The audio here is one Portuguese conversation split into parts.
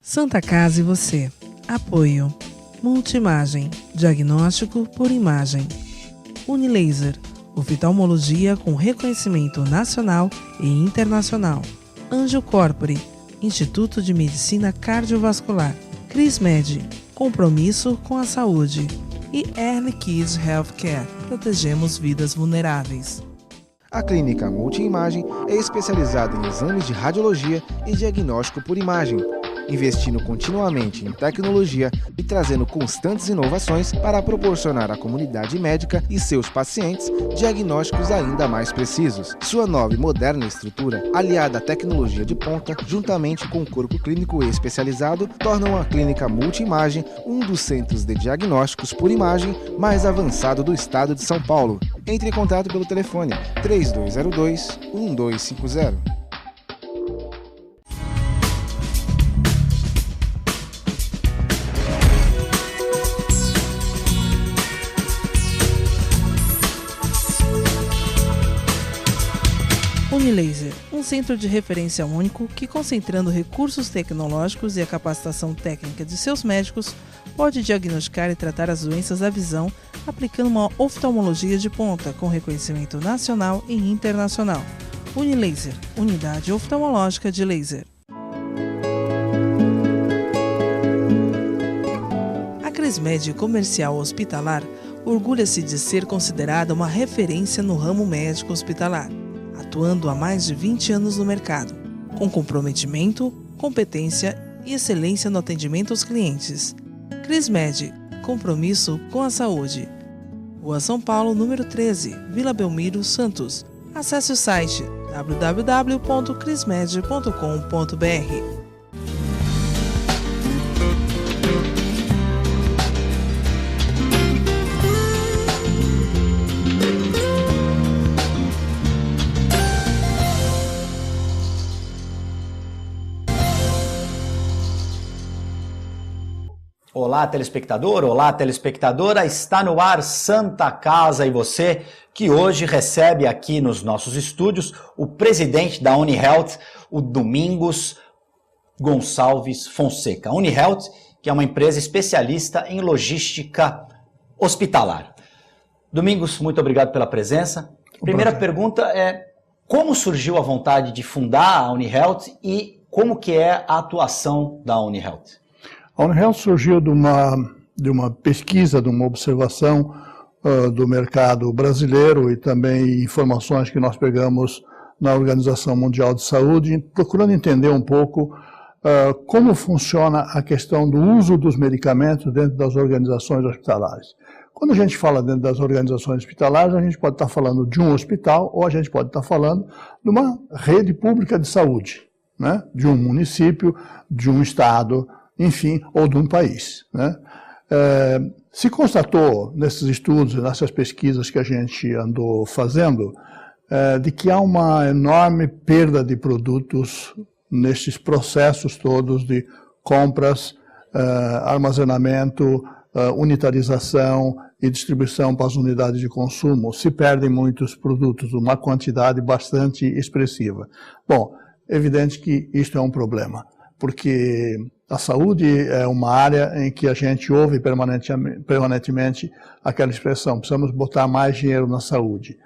Santa Casa e você. Apoio. Multimagem. Diagnóstico por imagem. Unilaser. Oftalmologia com reconhecimento nacional e internacional. Anjo Corpore. Instituto de Medicina Cardiovascular. Crismed. Compromisso com a saúde. E Early Kids Healthcare. Protegemos vidas vulneráveis. A Clínica Multimagem é especializada em exames de radiologia e diagnóstico por imagem, investindo continuamente em tecnologia e trazendo constantes inovações para proporcionar à comunidade médica e seus pacientes diagnósticos ainda mais precisos. Sua nova e moderna estrutura, aliada à tecnologia de ponta, juntamente com o corpo clínico especializado, tornam a Clínica Multimagem um dos centros de diagnósticos por imagem mais avançado do estado de São Paulo. Entre em contato pelo telefone 3202-1250. Unilaser, um centro de referência único que, concentrando recursos tecnológicos e a capacitação técnica de seus médicos, pode diagnosticar e tratar as doenças da visão, aplicando uma oftalmologia de ponta com reconhecimento nacional e internacional. Unilaser, unidade oftalmológica de laser. A Crismed Comercial Hospitalar orgulha-se de ser considerada uma referência no ramo médico hospitalar, atuando há mais de 20 anos no mercado, com comprometimento, competência e excelência no atendimento aos clientes. Crismed, compromisso com a saúde. Rua São Paulo, número 13, Vila Belmiro, Santos. Acesse o site www.crismed.com.br. Olá, telespectador, olá, telespectadora, está no ar Santa Casa e você, que hoje recebe aqui nos nossos estúdios o presidente da UniHealth, o Domingos Gonçalves Fonseca. A UniHealth, que é uma empresa especialista em logística hospitalar. Domingos, muito obrigado pela presença. Primeira pergunta é, como surgiu a vontade de fundar a UniHealth e como que é a atuação da UniHealth? A UniHealth surgiu de uma pesquisa, de uma observação do mercado brasileiro e também informações que nós pegamos na Organização Mundial de Saúde, procurando entender um pouco como funciona a questão do uso dos medicamentos dentro das organizações hospitalares. Quando a gente fala dentro das organizações hospitalares, a gente pode estar falando de um hospital ou a gente pode estar falando de uma rede pública de saúde, né? De um município, de um estado, enfim, ou de um país, né? Se constatou nesses estudos, nessas pesquisas que a gente andou fazendo, de que há uma enorme perda de produtos nesses processos todos de compras, armazenamento, unitarização e distribuição para as unidades de consumo. Se perdem muitos produtos, uma quantidade bastante expressiva. Bom, é evidente que isto é um problema, porque a saúde é uma área em que a gente ouve permanentemente aquela expressão, precisamos botar mais dinheiro na saúde.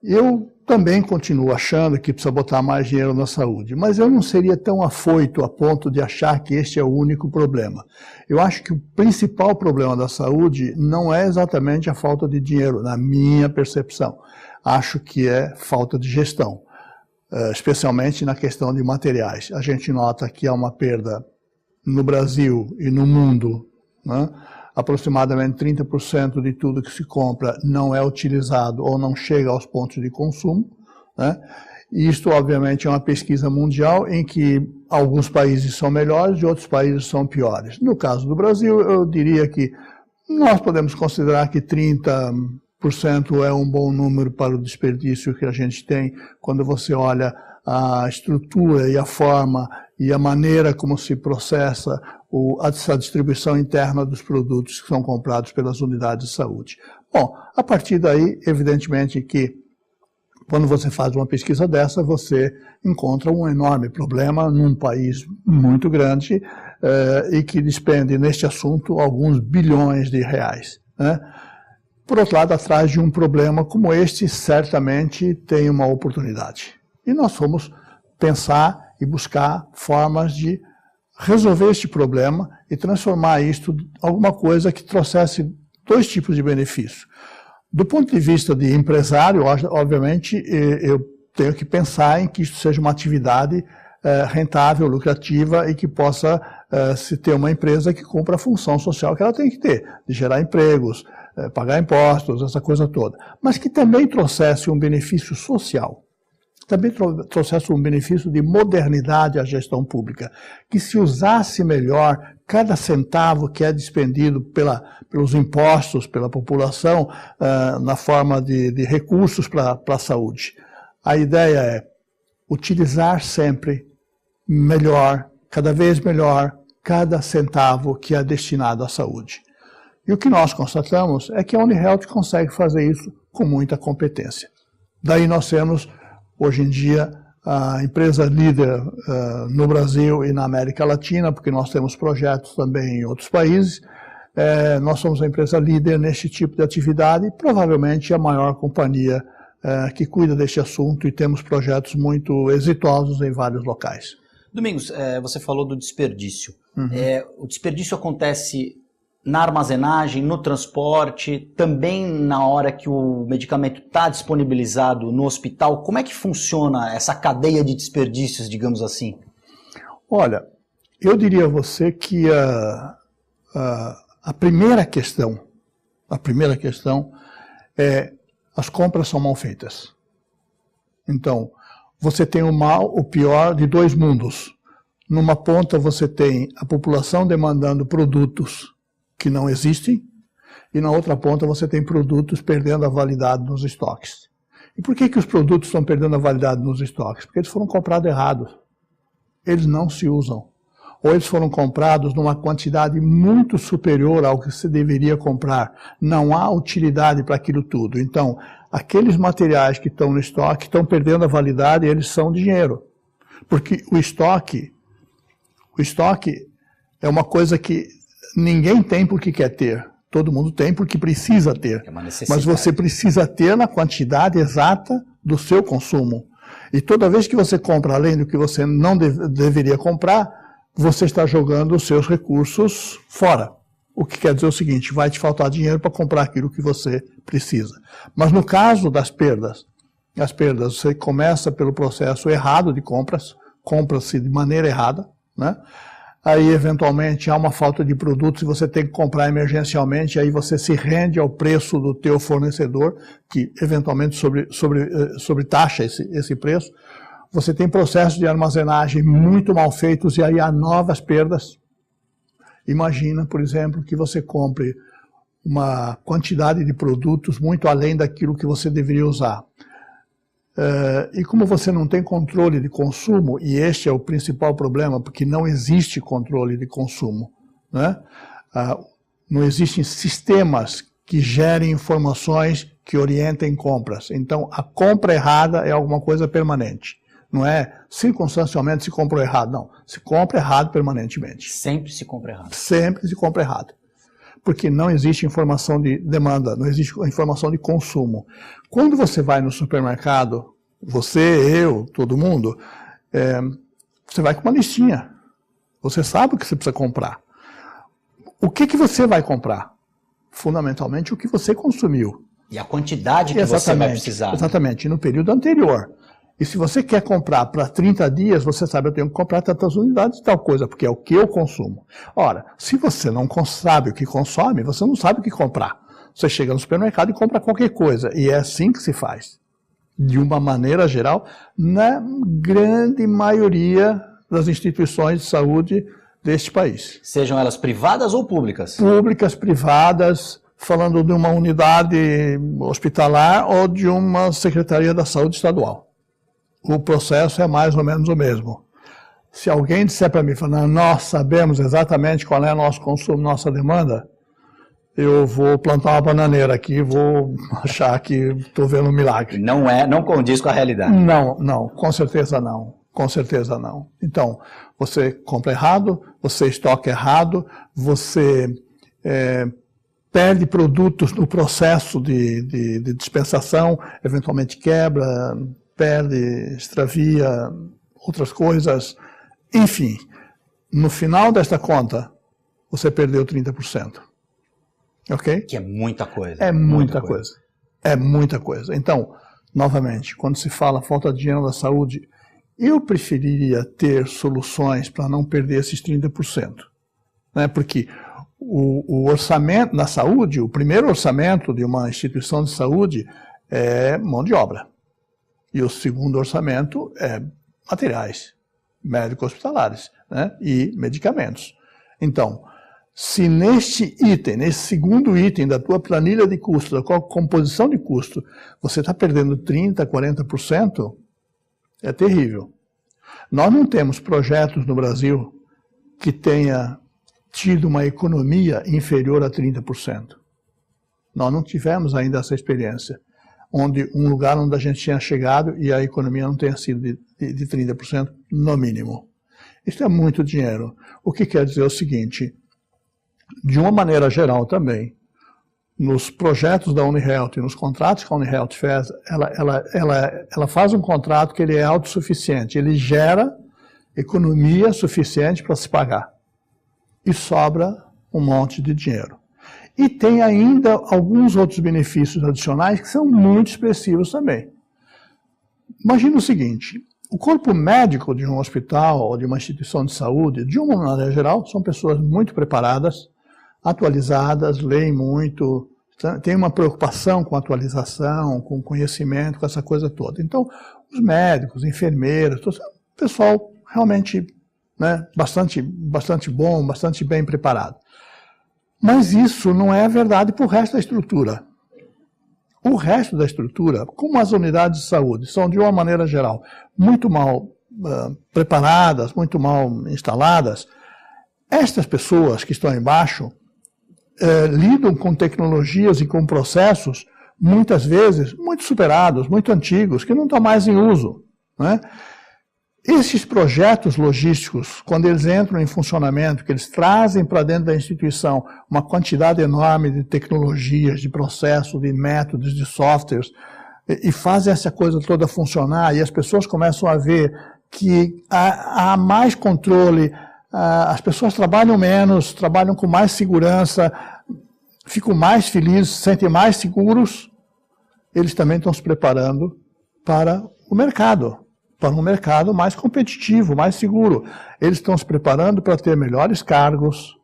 Eu também continuo achando que precisa botar mais dinheiro na saúde, mas eu não seria tão afoito a ponto de achar que este é o único problema. Eu acho que o principal problema da saúde não é exatamente a falta de dinheiro, na minha percepção. Acho que é falta de gestão, especialmente na questão de materiais. A gente nota que há uma perda no Brasil e no mundo, né? Aproximadamente 30% de tudo que se compra não é utilizado ou não chega aos pontos de consumo, né? E isto, obviamente, é uma pesquisa mundial em que alguns países são melhores e outros países são piores. No caso do Brasil, eu diria que nós podemos considerar que 30% é um bom número para o desperdício que a gente tem quando você olha a estrutura e a forma e a maneira como se processa a distribuição interna dos produtos que são comprados pelas unidades de saúde. Bom, a partir daí, evidentemente que Quando você faz uma pesquisa dessa, você encontra um enorme problema num país muito grande e que despende neste assunto alguns bilhões de reais, né? Por outro lado, atrás de um problema como este, certamente tem uma oportunidade. E nós fomos pensar e buscar formas de resolver este problema e transformar isto em alguma coisa que trouxesse dois tipos de benefício. Do ponto de vista de empresário, obviamente, eu tenho que pensar em que isso seja uma atividade rentável, lucrativa e que possa se ter uma empresa que cumpra a função social que ela tem que ter, de gerar empregos, pagar impostos, essa coisa toda. Mas que também trouxesse um benefício social, também trouxesse um benefício de modernidade à gestão pública, que se usasse melhor cada centavo que é despendido pelos impostos, pela população, na forma de recursos para a saúde. A ideia é utilizar sempre melhor, cada vez melhor, cada centavo que é destinado à saúde. E o que nós constatamos é que a UniHealth consegue fazer isso com muita competência. Daí nós temos, hoje em dia, a empresa líder no Brasil e na América Latina, porque nós temos projetos também em outros países. Nós somos a empresa líder neste tipo de atividade, provavelmente a maior companhia que cuida deste assunto, e temos projetos muito exitosos em vários locais. Domingos, você falou do desperdício. Uhum. O desperdício acontece na armazenagem, no transporte, também na hora que o medicamento está disponibilizado no hospital. Como é que funciona essa cadeia de desperdícios, digamos assim? Olha, eu diria a você que a primeira questão é as compras são mal feitas. Então, você tem o pior de dois mundos. Numa ponta você tem a população demandando produtos que não existem, e na outra ponta você tem produtos perdendo a validade nos estoques. E por que os produtos estão perdendo a validade nos estoques? Porque eles foram comprados errados. Eles não se usam. Ou eles foram comprados numa quantidade muito superior ao que se deveria comprar. Não há utilidade para aquilo tudo. Então, aqueles materiais que estão no estoque estão perdendo a validade e eles são dinheiro. Porque o estoque é uma coisa que ninguém tem porque quer ter. Todo mundo tem porque precisa ter. É uma necessidade. Mas você precisa ter na quantidade exata do seu consumo. E toda vez que você compra além do que você não deveria comprar, você está jogando os seus recursos fora. O que quer dizer o seguinte, vai te faltar dinheiro para comprar aquilo que você precisa. Mas no caso das perdas, você começa pelo processo errado de compras, compra-se de maneira errada, né? Aí, eventualmente, há uma falta de produtos e você tem que comprar emergencialmente, aí você se rende ao preço do teu fornecedor, que eventualmente sobretaxa esse preço. Você tem processos de armazenagem muito mal feitos e aí há novas perdas. Imagina, por exemplo, que você compre uma quantidade de produtos muito além daquilo que você deveria usar. E como você não tem controle de consumo, e este é o principal problema, porque não existe controle de consumo, né? Não existem sistemas que gerem informações que orientem compras. Então, a compra errada é alguma coisa permanente. Não é circunstancialmente se comprou errado, não. Se compra errado permanentemente. Sempre se compra errado. Sempre se compra errado. Porque não existe informação de demanda, não existe informação de consumo. Quando você vai no supermercado, você, eu, todo mundo, você vai com uma listinha. Você sabe o que você precisa comprar. O que você vai comprar? Fundamentalmente o que você consumiu. E a quantidade que você vai precisar. Exatamente, no período anterior. E se você quer comprar para 30 dias, você sabe, eu tenho que comprar tantas unidades de tal coisa, porque é o que eu consumo. Ora, se você não sabe o que consome, você não sabe o que comprar. Você chega no supermercado e compra qualquer coisa. E é assim que se faz. De uma maneira geral, na grande maioria das instituições de saúde deste país. Sejam elas privadas ou públicas? Públicas, privadas, falando de uma unidade hospitalar ou de uma Secretaria da Saúde Estadual. O processo é mais ou menos o mesmo. Se alguém disser para mim, nós sabemos exatamente qual é o nosso consumo, nossa demanda, eu vou plantar uma bananeira aqui e vou achar que estou vendo um milagre. Não condiz com a realidade. Não, com certeza não. Com certeza não. Então, você compra errado, você estoca errado, você perde produtos no processo de dispensação, eventualmente quebra, perde, extravia, outras coisas. Enfim, no final desta conta, você perdeu 30%. Ok? Que é muita coisa. É muita coisa. É muita coisa. Então, novamente, quando se fala falta de dinheiro na saúde, eu preferiria ter soluções para não perder esses 30%. Né? Porque o orçamento na saúde, o primeiro orçamento de uma instituição de saúde é mão de obra. E o segundo orçamento é materiais, médicos hospitalares, né? E medicamentos. Então, se neste item, nesse segundo item da tua planilha de custo, da tua composição de custo, você está perdendo 30%, 40%, é terrível. Nós não temos projetos no Brasil que tenha tido uma economia inferior a 30%. Nós não tivemos ainda essa experiência, onde um lugar onde a gente tinha chegado e a economia não tenha sido de 30% no mínimo. Isso é muito dinheiro. O que quer dizer o seguinte, de uma maneira geral também, nos projetos da UniHealth e nos contratos que a UniHealth faz, ela faz um contrato que ele é autossuficiente, ele gera economia suficiente para se pagar. E sobra um monte de dinheiro. E tem ainda alguns outros benefícios adicionais que são muito expressivos também. Imagina o seguinte, o corpo médico de um hospital ou de uma instituição de saúde, de uma maneira geral, são pessoas muito preparadas, atualizadas, leem muito, têm uma preocupação com atualização, com conhecimento, com essa coisa toda. Então, os médicos, enfermeiros, pessoal realmente, né, bastante bom, bastante bem preparado. Mas isso não é verdade para o resto da estrutura. O resto da estrutura, como as unidades de saúde, são de uma maneira geral muito mal preparadas, muito mal instaladas, estas pessoas que estão embaixo lidam com tecnologias e com processos, muitas vezes, muito superados, muito antigos, que não estão mais em uso, né? Esses projetos logísticos, quando eles entram em funcionamento, que eles trazem para dentro da instituição uma quantidade enorme de tecnologias, de processos, de métodos, de softwares, e fazem essa coisa toda funcionar, e as pessoas começam a ver que há mais controle, as pessoas trabalham menos, trabalham com mais segurança, ficam mais felizes, se sentem mais seguros, eles também estão se preparando para o mercado. Para um mercado mais competitivo, mais seguro. Eles estão se preparando para ter melhores cargos,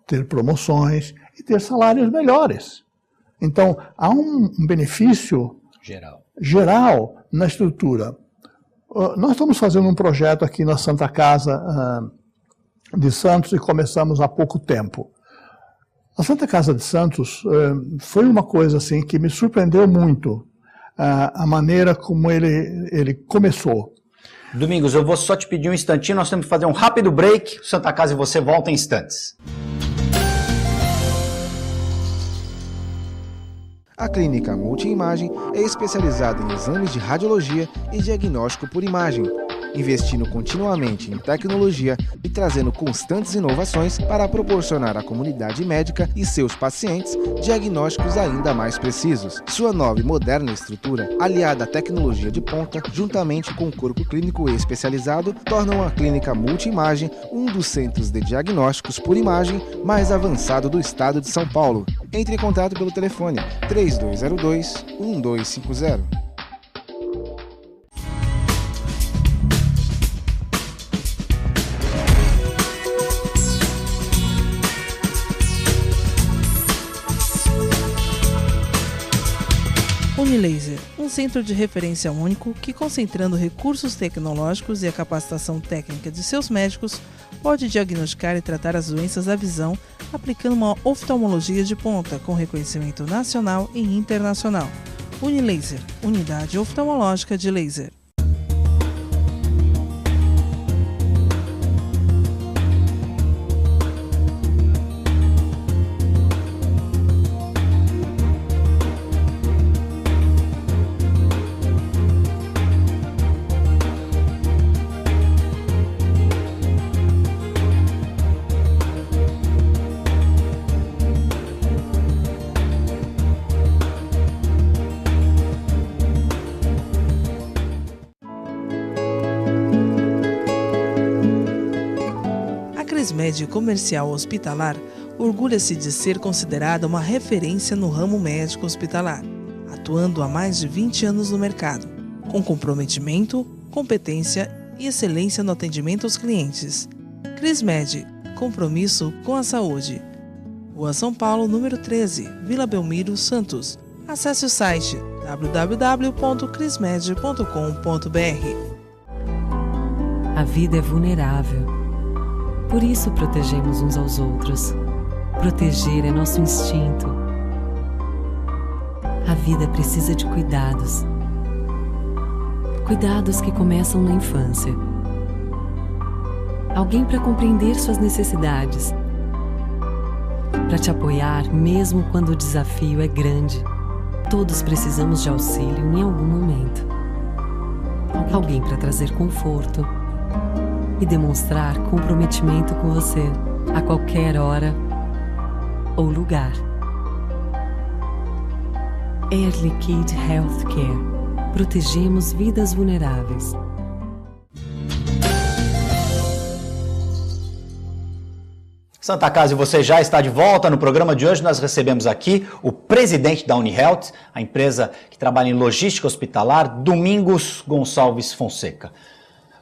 ter promoções e ter salários melhores. Então, há um benefício geral na estrutura. Nós estamos fazendo um projeto aqui na Santa Casa de Santos e começamos há pouco tempo. A Santa Casa de Santos foi uma coisa assim que me surpreendeu muito, a maneira como ele começou. Domingos, eu vou só te pedir um instantinho, nós temos que fazer um rápido break, Santa Casa e você volta em instantes. A Clínica Multiimagem é especializada em exames de radiologia e diagnóstico por imagem, investindo continuamente em tecnologia e trazendo constantes inovações para proporcionar à comunidade médica e seus pacientes diagnósticos ainda mais precisos. Sua nova e moderna estrutura, aliada à tecnologia de ponta, juntamente com o corpo clínico especializado, tornam a Clínica Multiimagem um dos centros de diagnósticos por imagem mais avançado do estado de São Paulo. Entre em contato pelo telefone 3202-1250. Unilaser, um centro de referência único que, concentrando recursos tecnológicos e a capacitação técnica de seus médicos, pode diagnosticar e tratar as doenças da visão, aplicando uma oftalmologia de ponta com reconhecimento nacional e internacional. Unilaser, unidade oftalmológica de laser. Crismed Comercial Hospitalar orgulha-se de ser considerada uma referência no ramo médico hospitalar, atuando há mais de 20 anos no mercado, com comprometimento, competência e excelência no atendimento aos clientes. Crismed, compromisso com a saúde. Rua São Paulo, número 13, Vila Belmiro, Santos. Acesse o site www.crismed.com.br. A vida é vulnerável. Por isso protegemos uns aos outros. Proteger é nosso instinto. A vida precisa de cuidados. Cuidados que começam na infância. Alguém para compreender suas necessidades. Para te apoiar mesmo quando o desafio é grande. Todos precisamos de auxílio em algum momento. Alguém para trazer conforto e demonstrar comprometimento com você a qualquer hora ou lugar. Air Liquide Healthcare. Protegemos vidas vulneráveis. Santa Casa, e você já está de volta. No programa de hoje nós recebemos aqui o presidente da UniHealth, a empresa que trabalha em logística hospitalar, Domingos Gonçalves Fonseca.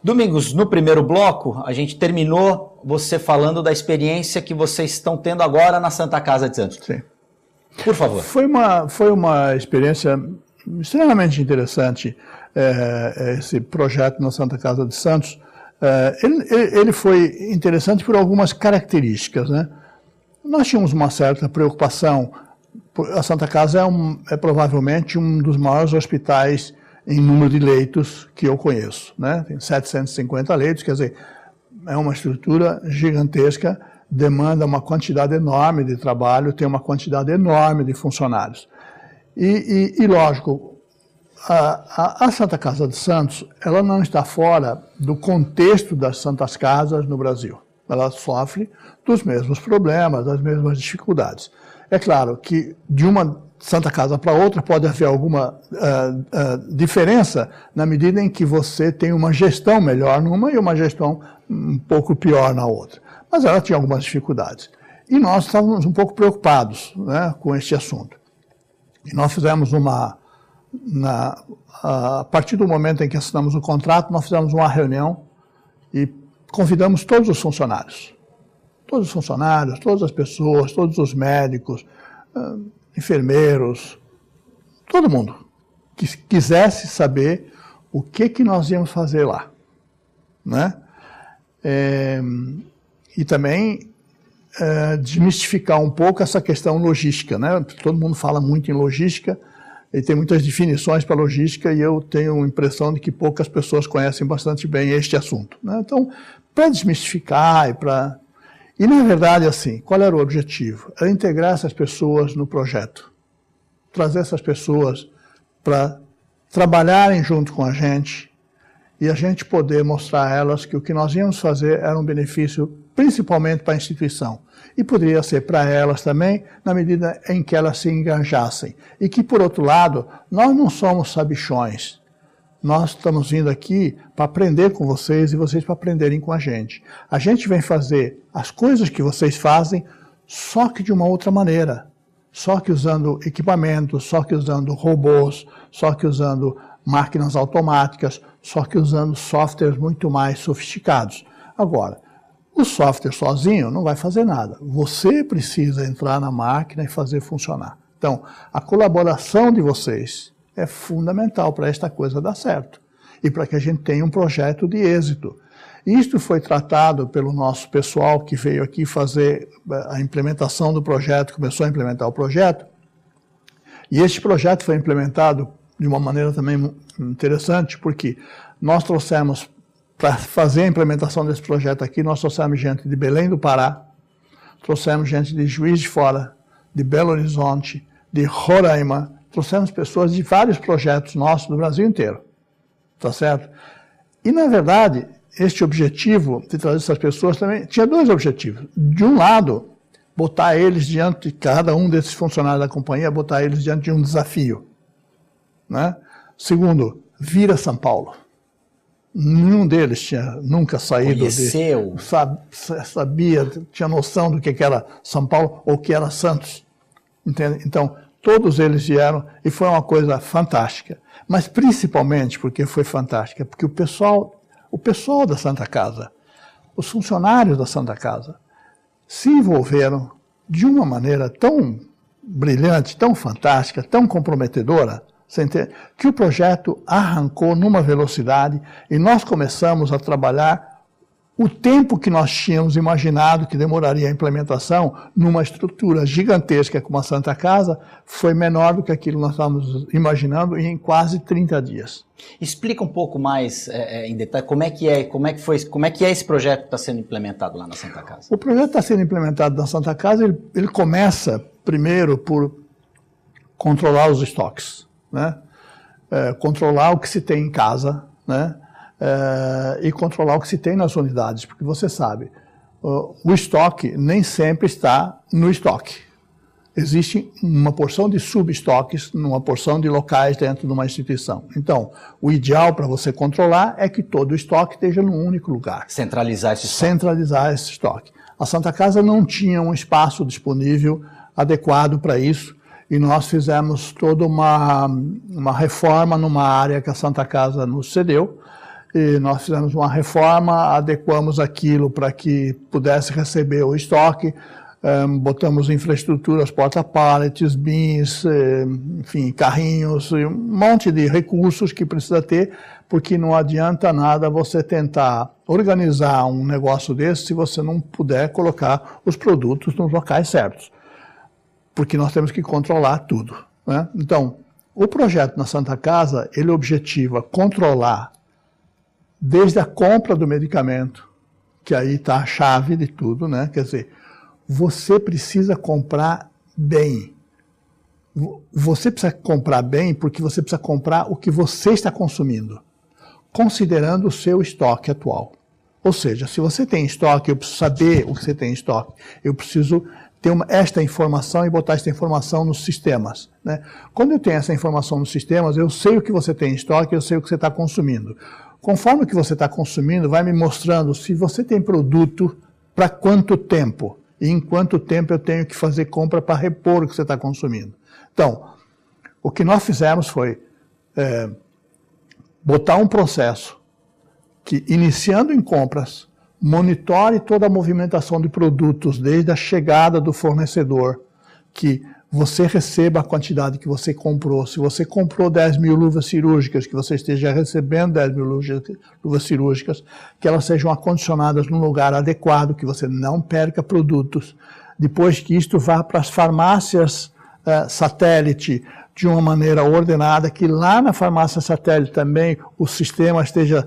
Domingos, no primeiro bloco, a gente terminou você falando da experiência que vocês estão tendo agora na Santa Casa de Santos. Sim. Por favor. Foi uma experiência extremamente interessante, esse projeto na Santa Casa de Santos. Ele foi interessante por algumas características, né? Nós tínhamos uma certa preocupação. A Santa Casa é provavelmente um dos maiores hospitais em número de leitos que eu conheço, né? Tem 750 leitos, quer dizer, é uma estrutura gigantesca, demanda uma quantidade enorme de trabalho, tem uma quantidade enorme de funcionários. E lógico, a Santa Casa de Santos, ela não está fora do contexto das Santas Casas no Brasil. Ela sofre dos mesmos problemas, das mesmas dificuldades. É claro que de uma Santa Casa para outra pode haver alguma diferença na medida em que você tem uma gestão melhor numa e uma gestão um pouco pior na outra. Mas ela tinha algumas dificuldades. E nós estávamos um pouco preocupados, né, com este assunto. E nós fizemos a partir do momento em que assinamos o contrato, nós fizemos uma reunião e convidamos todos os funcionários. Todos os funcionários, todas as pessoas, todos os médicos, enfermeiros, todo mundo que quisesse saber o que nós íamos fazer lá, né? E também desmistificar um pouco essa questão logística, né? Todo mundo fala muito em logística e tem muitas definições para logística e eu tenho a impressão de que poucas pessoas conhecem bastante bem este assunto, né? Então, para desmistificar e na verdade, assim, qual era o objetivo? Era integrar essas pessoas no projeto. Trazer essas pessoas para trabalharem junto com a gente e a gente poder mostrar a elas que o que nós íamos fazer era um benefício principalmente para a instituição. E poderia ser para elas também, na medida em que elas se engajassem. E que, por outro lado, nós não somos sabichões. Nós estamos vindo aqui para aprender com vocês e vocês para aprenderem com a gente. A gente vem fazer as coisas que vocês fazem, só que de uma outra maneira. Só que usando equipamentos, só que usando robôs, só que usando máquinas automáticas, só que usando softwares muito mais sofisticados. Agora, o software sozinho não vai fazer nada. Você precisa entrar na máquina e fazer funcionar. Então, a colaboração de vocês é fundamental para esta coisa dar certo e para que a gente tenha um projeto de êxito. Isto foi tratado pelo nosso pessoal que veio aqui fazer a implementação do projeto, começou a implementar o projeto, e este projeto foi implementado de uma maneira também interessante, porque nós trouxemos, para fazer a implementação desse projeto aqui, nós trouxemos gente de Belém do Pará, trouxemos gente de Juiz de Fora, de Belo Horizonte, de Roraima, trouxemos pessoas de vários projetos nossos do Brasil inteiro, tá certo? E, na verdade, este objetivo de trazer essas pessoas também tinha dois objetivos. De um lado, botar eles diante, cada um desses funcionários da companhia, botar eles diante de um desafio, né? Segundo, vir a São Paulo. Nenhum deles tinha nunca saído Conheceu. sabia, tinha noção do que era São Paulo ou o que era Santos. Entende? Então, todos eles vieram e foi uma coisa fantástica. Mas principalmente porque foi fantástica, porque o pessoal da Santa Casa, os funcionários da Santa Casa, se envolveram de uma maneira tão brilhante, tão fantástica, tão comprometedora, que o projeto arrancou numa velocidade e nós começamos a trabalhar o tempo que nós tínhamos imaginado que demoraria a implementação numa estrutura gigantesca como a Santa Casa, foi menor do que aquilo que nós estávamos imaginando em quase 30 dias. Explica um pouco mais em detalhe como é que é esse projeto que está sendo implementado lá na Santa Casa. O projeto está sendo implementado na Santa Casa, ele começa primeiro por controlar os estoques, né? Controlar o que se tem em casa, né? E controlar o que se tem nas unidades, porque você sabe, o estoque nem sempre está no estoque. Existe uma porção de subestoques, uma porção de locais dentro de uma instituição. Então, o ideal para você controlar é que todo o estoque esteja num único lugar. Centralizar esse estoque. Centralizar esse estoque. A Santa Casa não tinha um espaço disponível adequado para isso, e nós fizemos toda uma reforma numa área que a Santa Casa nos cedeu, e nós fizemos uma reforma, adequamos aquilo para que pudesse receber o estoque, botamos infraestruturas, porta-pallets, bins, enfim, carrinhos, um monte de recursos que precisa ter, porque não adianta nada você tentar organizar um negócio desse se você não puder colocar os produtos nos locais certos, porque nós temos que controlar tudo, né? Então, o projeto na Santa Casa, ele objetiva controlar desde a compra do medicamento, que aí está a chave de tudo, né? Quer dizer, você precisa comprar bem. Você precisa comprar bem porque você precisa comprar o que você está consumindo, considerando o seu estoque atual. Ou seja, se você tem estoque, eu preciso saber o que você tem em estoque. Eu preciso ter esta informação e botar esta informação nos sistemas, né? Quando eu tenho essa informação nos sistemas, eu sei o que você tem em estoque, eu sei o que você está consumindo. Conforme o que você está consumindo, vai me mostrando se você tem produto para quanto tempo e em quanto tempo eu tenho que fazer compra para repor o que você está consumindo. Então, o que nós fizemos foi botar um processo que, iniciando em compras, monitore toda a movimentação de produtos desde a chegada do fornecedor, que você receba a quantidade que você comprou. Se você comprou 10 mil luvas cirúrgicas, que você esteja recebendo 10 mil luvas cirúrgicas, que elas sejam acondicionadas num lugar adequado, que você não perca produtos. Depois que isto vá para as farmácias satélite de uma maneira ordenada, que lá na farmácia satélite também o sistema esteja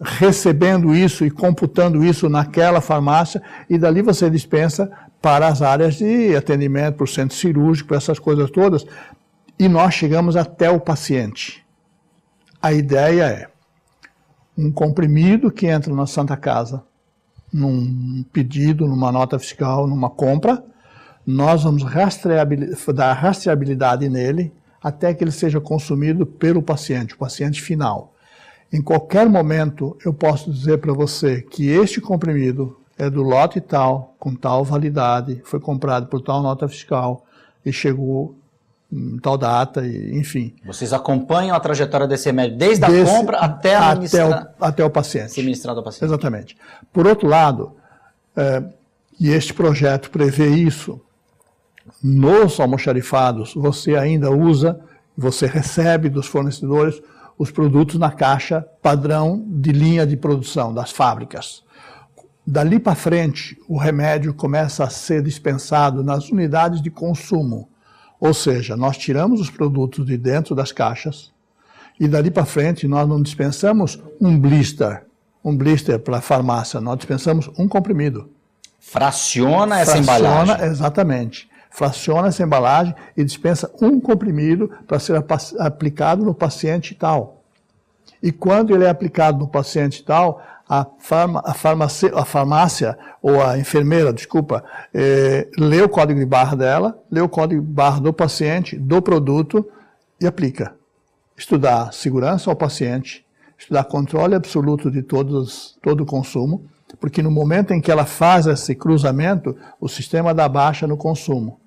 recebendo isso e computando isso naquela farmácia, e dali você dispensa para as áreas de atendimento, para o centro cirúrgico, essas coisas todas, e nós chegamos até o paciente. A ideia é um comprimido que entra na Santa Casa, num pedido, numa nota fiscal, numa compra, nós vamos dar rastreabilidade nele até que ele seja consumido pelo paciente, o paciente final. Em qualquer momento, eu posso dizer para você que este comprimido é do lote tal, com tal validade, foi comprado por tal nota fiscal e chegou em tal data, enfim. Vocês acompanham a trajetória desse remédio desde a compra até o paciente. Ser ministrado ao paciente. Exatamente. Por outro lado, e este projeto prevê isso, nos almoxarifados você ainda usa, você recebe dos fornecedores os produtos na caixa padrão de linha de produção das fábricas. Dali para frente, o remédio começa a ser dispensado nas unidades de consumo. Ou seja, nós tiramos os produtos de dentro das caixas e dali para frente nós não dispensamos um blister para a farmácia, nós dispensamos um comprimido. Fraciona essa embalagem. Exatamente. Fraciona essa embalagem e dispensa um comprimido para ser aplicado no paciente tal. E quando ele é aplicado no paciente tal, a farmácia, ou a enfermeira, lê o código de barra dela, lê o código de barra do paciente, do produto e aplica. Isto dá segurança ao paciente, Isso dá controle absoluto de todo o consumo, porque no momento em que ela faz esse cruzamento, o sistema dá baixa no consumo.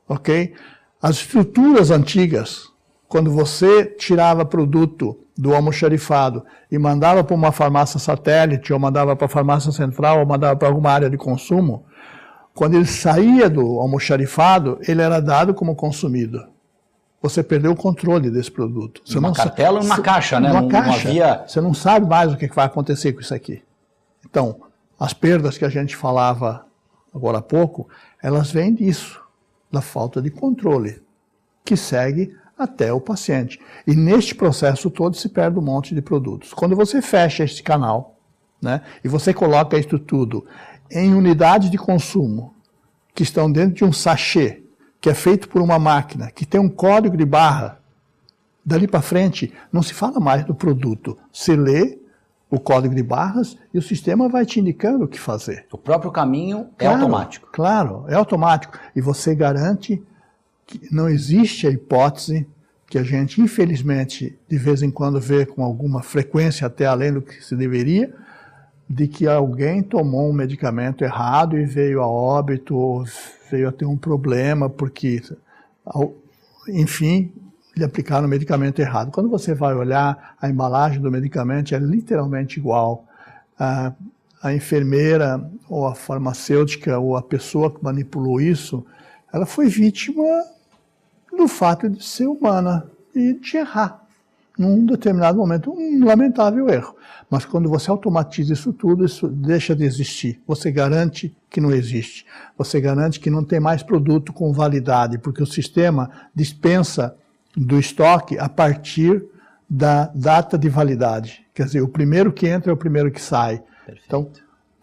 Ok? As estruturas antigas, quando você tirava produto do almoxarifado e mandava para uma farmácia satélite, ou mandava para a farmácia central, ou mandava para alguma área de consumo, quando ele saía do almoxarifado, ele era dado como consumido. Você perdeu o controle desse produto. Você uma cartela ou uma caixa, né? Uma caixa. Havia... Você não sabe mais o que vai acontecer com isso aqui. Então, as perdas que a gente falava agora há pouco, elas vêm disso, da falta de controle, que segue até o paciente. E neste processo todo se perde um monte de produtos. Quando você fecha este canal, né, e você coloca isso tudo em unidades de consumo, que estão dentro de um sachê, que é feito por uma máquina, que tem um código de barra, dali para frente não se fala mais do produto. Se lê o código de barras e o sistema vai te indicando o que fazer. O próprio caminho é automático. Claro, é automático. E você garante que não existe a hipótese que a gente, infelizmente, de vez em quando vê com alguma frequência, até além do que se deveria, de que alguém tomou um medicamento errado e veio a óbito, ou veio a ter um problema, porque, enfim, lhe aplicaram o medicamento errado. Quando você vai olhar, a embalagem do medicamento é literalmente igual. A enfermeira, ou a farmacêutica, ou a pessoa que manipulou isso, ela foi vítima do fato de ser humana e de errar. Num determinado momento, um lamentável erro. Mas quando você automatiza isso tudo, isso deixa de existir. Você garante que não existe. Você garante que não tem mais produto com validade, porque o sistema dispensa do estoque a partir da data de validade. Quer dizer, o primeiro que entra é o primeiro que sai. Perfeito. Então,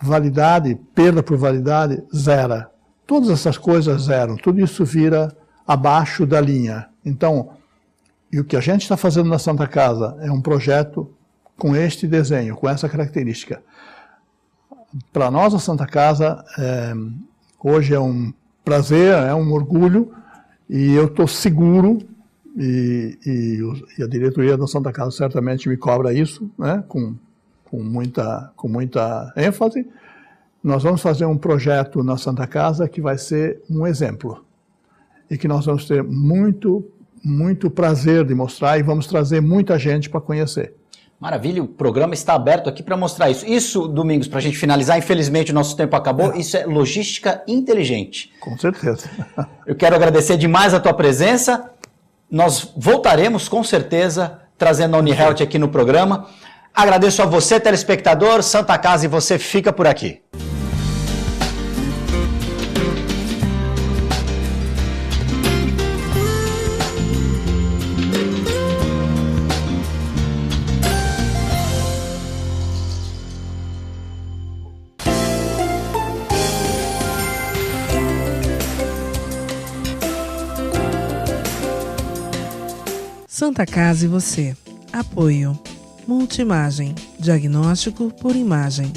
validade, perda por validade, zera. Todas essas coisas zeram. Tudo isso vira abaixo da linha. Então, e o que a gente está fazendo na Santa Casa é um projeto com este desenho, com essa característica. Para nós, a Santa Casa, hoje é um prazer, é um orgulho, e eu estou seguro, e a diretoria da Santa Casa certamente me cobra isso, né, com muita ênfase. Nós vamos fazer um projeto na Santa Casa que vai ser um exemplo, e que nós vamos ter muito prazer de mostrar, e vamos trazer muita gente para conhecer. Maravilha, o programa está aberto aqui para mostrar isso. Isso, Domingos, para a gente finalizar, infelizmente o nosso tempo acabou, isso é logística inteligente. Com certeza. Eu quero agradecer demais a tua presença. Nós voltaremos, com certeza, trazendo a UniHealth aqui no programa. Agradeço a você, telespectador, Santa Casa, e você fica por aqui. Santa Casa e você. Apoio. Multimagem. Diagnóstico por imagem.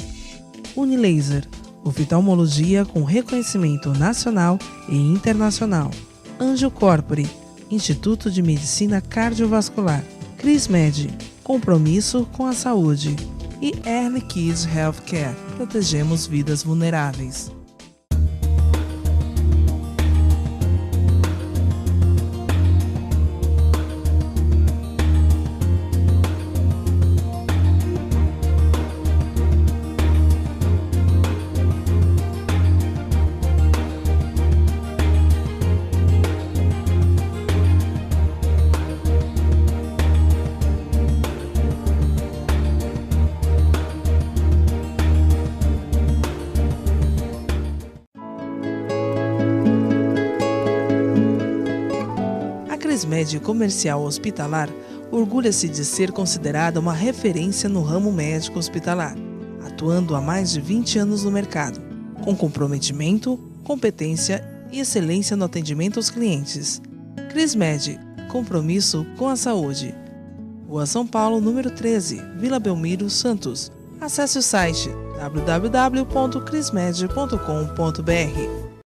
Unilaser. Oftalmologia com reconhecimento nacional e internacional. Anjo Corpore. Instituto de Medicina Cardiovascular. CrisMed. Compromisso com a saúde. E Early Kids Healthcare. Protegemos vidas vulneráveis. CrisMed Comercial Hospitalar orgulha-se de ser considerada uma referência no ramo médico hospitalar, atuando há mais de 20 anos no mercado, com comprometimento, competência e excelência no atendimento aos clientes. CrisMed, compromisso com a saúde. Rua São Paulo, número 13, Vila Belmiro, Santos. Acesse o site www.crismed.com.br.